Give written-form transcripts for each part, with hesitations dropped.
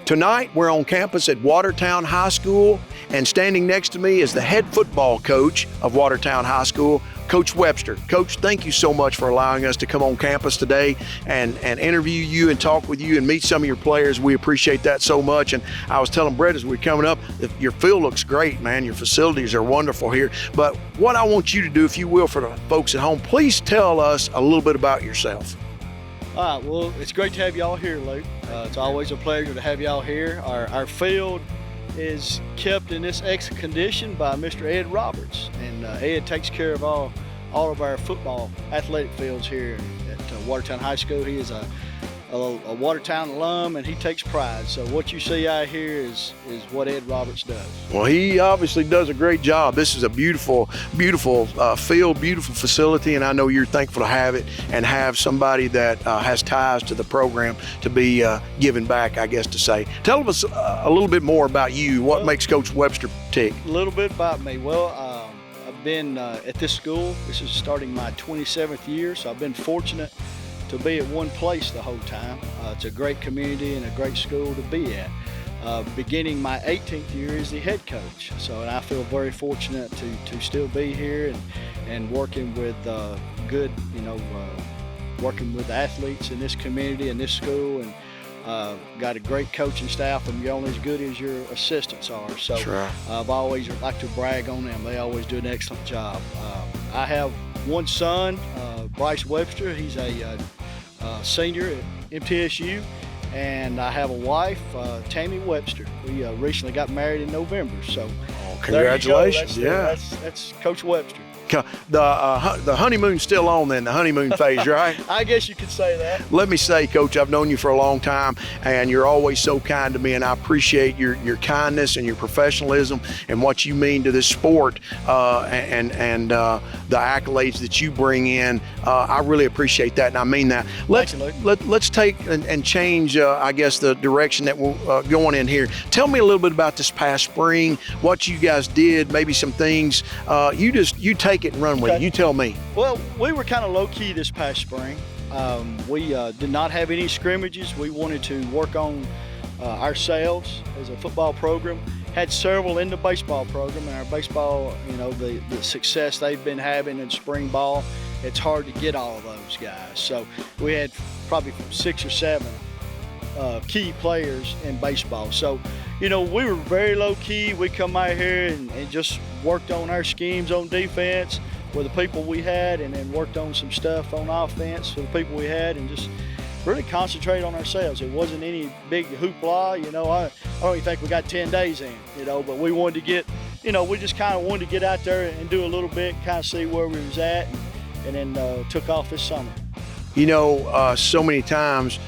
Tonight, we're on campus at Watertown High School, and standing next to me is the head football coach of Watertown High School, Coach Webster. Coach, thank you so much for allowing us to come on campus today and interview you and talk with you and meet some of your players. We appreciate that so much. And I was telling Brett as we were coming up, your field looks great, man. Your facilities are wonderful here. But what I want you to do, if you will, for the folks at home, please tell us a little bit about yourself. All right, well, it's great to have y'all here, Luke. It's always a pleasure to have y'all here. Our field is kept in this excellent condition by Mr. Ed Roberts, and Ed takes care of all of our football athletic fields here at Watertown High School. He is a Watertown alum, and he takes pride. So what you see out here is what Ed Roberts does. Well, he obviously does a great job. This is a beautiful, beautiful field, beautiful facility, and I know you're thankful to have it and have somebody that has ties to the program to be giving back, I guess to say. Tell us a little bit more about you. What makes Coach Webster tick? A little bit about me. Well, I've been at this school. This is starting my 27th year, so I've been fortunate to be at one place the whole time. It's a great community and a great school to be at. Beginning my 18th year as the head coach, and I feel very fortunate to still be here and working with working with athletes in this community and this school, and got a great coaching staff, and you're only as good as your assistants are. So right. I've always liked to brag on them. They always do an excellent job. I have one son, Bryce Webster. He's a senior at MTSU, and I have a wife, Tammy Webster. We recently got married in November, so congratulations. That's Coach Webster. The honeymoon's still on then, the honeymoon phase, right? I guess you could say that. Let me say, Coach, I've known you for a long time, and you're always so kind to me, and I appreciate your kindness and your professionalism and what you mean to this sport and the accolades that you bring in. I really appreciate that, and I mean that. Let's take and change, I guess, the direction that we're going in here. Tell me a little bit about this past spring, what you guys did, maybe some things. You take it and run with it. You tell me. Well, we were kind of low-key this past spring. We did not have any scrimmages. We wanted to work on ourselves as a football program. Had several in the baseball program, and our baseball, the success they've been having in spring ball, it's hard to get all of those guys. So we had probably 6 or 7 key players in baseball. So, we were very low-key. We come out here and just worked on our schemes on defense with the people we had, and then worked on some stuff on offense with the people we had, and just really concentrate on ourselves. It wasn't any big hoopla. I don't even think we got 10 days in, but we wanted to get, we just kind of wanted to get out there and do a little bit, kind of see where we was at, and then took off this summer. So many times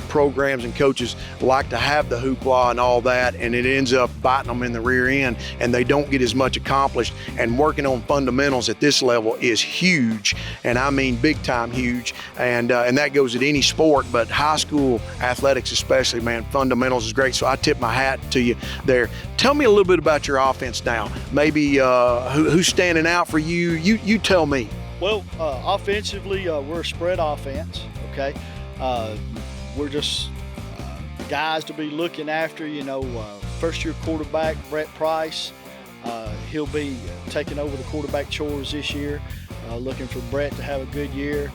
programs and coaches like to have the hoopla and all that, and it ends up biting them in the rear end, and they don't get as much accomplished. And working on fundamentals at this level is huge, and I mean big time huge. And that goes at any sport, but high school athletics especially, man, fundamentals is great. So I tip my hat to you there. Tell me a little bit about your offense now. Maybe who's standing out for you? You tell me. Well, offensively, we're a spread offense, okay? We're just guys to be looking after, first-year quarterback, Brett Price. He'll be taking over the quarterback chores this year, looking for Brett to have a good year.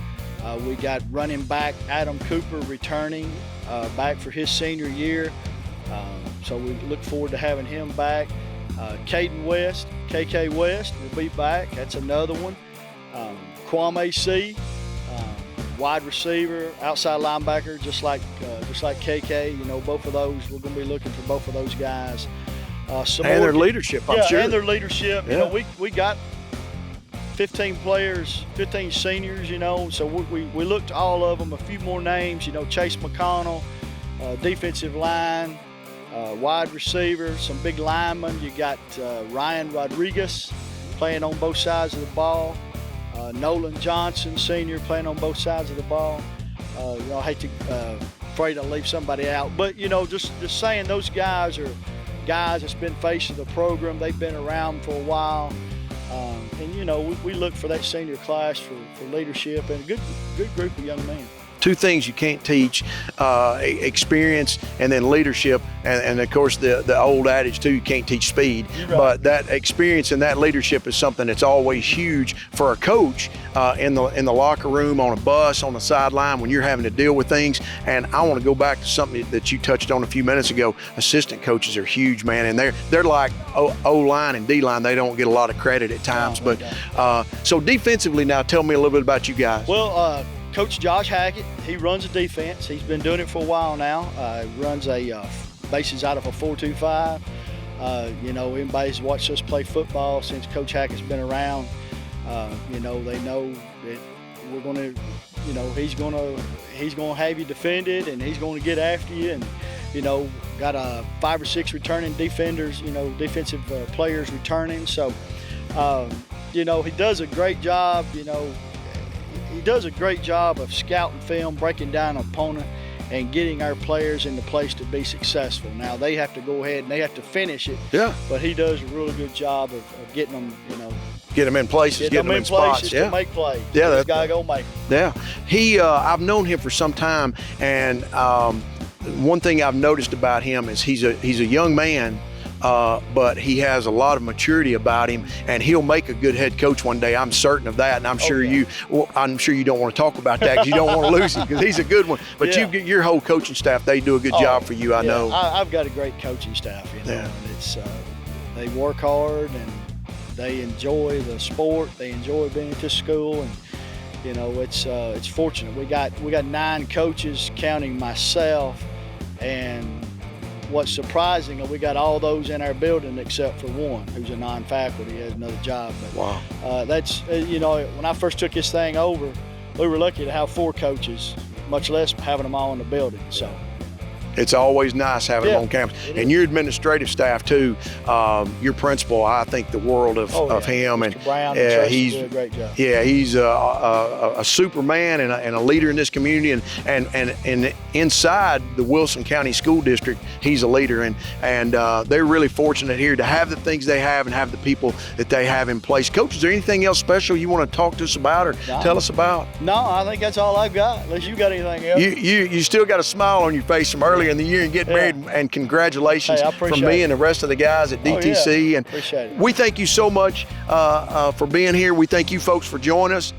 We got running back Adam Cooper returning back for his senior year, so we look forward to having him back. Caden West, KK West, will be back. That's another one. Kwame C, wide receiver, outside linebacker, just like KK. Both of those, we're going to be looking for both of those guys. Their leadership, I'm sure. And their leadership. Yeah. We got 15 players, 15 seniors. So we looked at all of them. A few more names. Chase McConnell, defensive line, wide receiver, some big linemen. You got Ryan Rodriguez playing on both sides of the ball. Nolan Johnson, senior, playing on both sides of the ball. I hate to, afraid to leave somebody out, but just saying those guys are guys that's been facing the program. They've been around for a while, and we look for that senior class for leadership and a good group of young men. two things you can't teach: experience and then leadership. And of course, the old adage too, you can't teach speed. Right. But that experience and that leadership is something that's always huge for a coach in the locker room, on a bus, on the sideline, when you're having to deal with things. And I want to go back to something that you touched on a few minutes ago. Assistant coaches are huge, man, and they're like O-line and D-line. They don't get a lot of credit at times. But so defensively, now tell me a little bit about you guys. Well, Coach Josh Hackett, he runs a defense. He's been doing it for a while now. Runs bases out of a 4-2-5. Everybody's watched us play football since Coach Hackett's been around. They know that we're going to, he's going to have you defended, and he's going to get after you. And got 5 or 6 returning defenders, defensive players returning. So, he does a great job. He does a great job of scouting film, breaking down an opponent, and getting our players in the place to be successful. Now they have to go ahead and they have to finish it. Yeah. But he does a really good job of getting them, get them in places, get them in spots. To make plays. Yeah, this guy go make them. Yeah. I've known him for some time, and one thing I've noticed about him is he's a young man. But he has a lot of maturity about him, and he'll make a good head coach one day. I'm certain of that, and I'm sure you don't want to talk about that because you don't want to lose him, because he's a good one. But your whole coaching staff, they do a good job for you. I know. I've got a great coaching staff, and it's they work hard and they enjoy the sport. They enjoy being at this school, and it's fortunate. We got 9 coaches, counting myself, and what's surprising, we got all those in our building except for one who's a non-faculty, has another job. But wow. That's when I first took this thing over, we were lucky to have 4 coaches, much less having them all in the building. So it's always nice having them on campus. And your administrative staff too, your principal, I think the world of him. Mr. And Brown, he's doing a great job. Yeah, he's a Superman and a leader in this community, and inside the Wilson County School District, he's a leader, and they're really fortunate here to have the things they have and have the people that they have in place. Coach, is there anything else special you want to talk to us about or tell us about? No, I think that's all I've got, unless you got anything else. You still got a smile on your face from earlier in the year and getting married, and congratulations from me and the rest of the guys at DTC. And appreciate it. we thank you so much for being here. We thank you folks for joining us.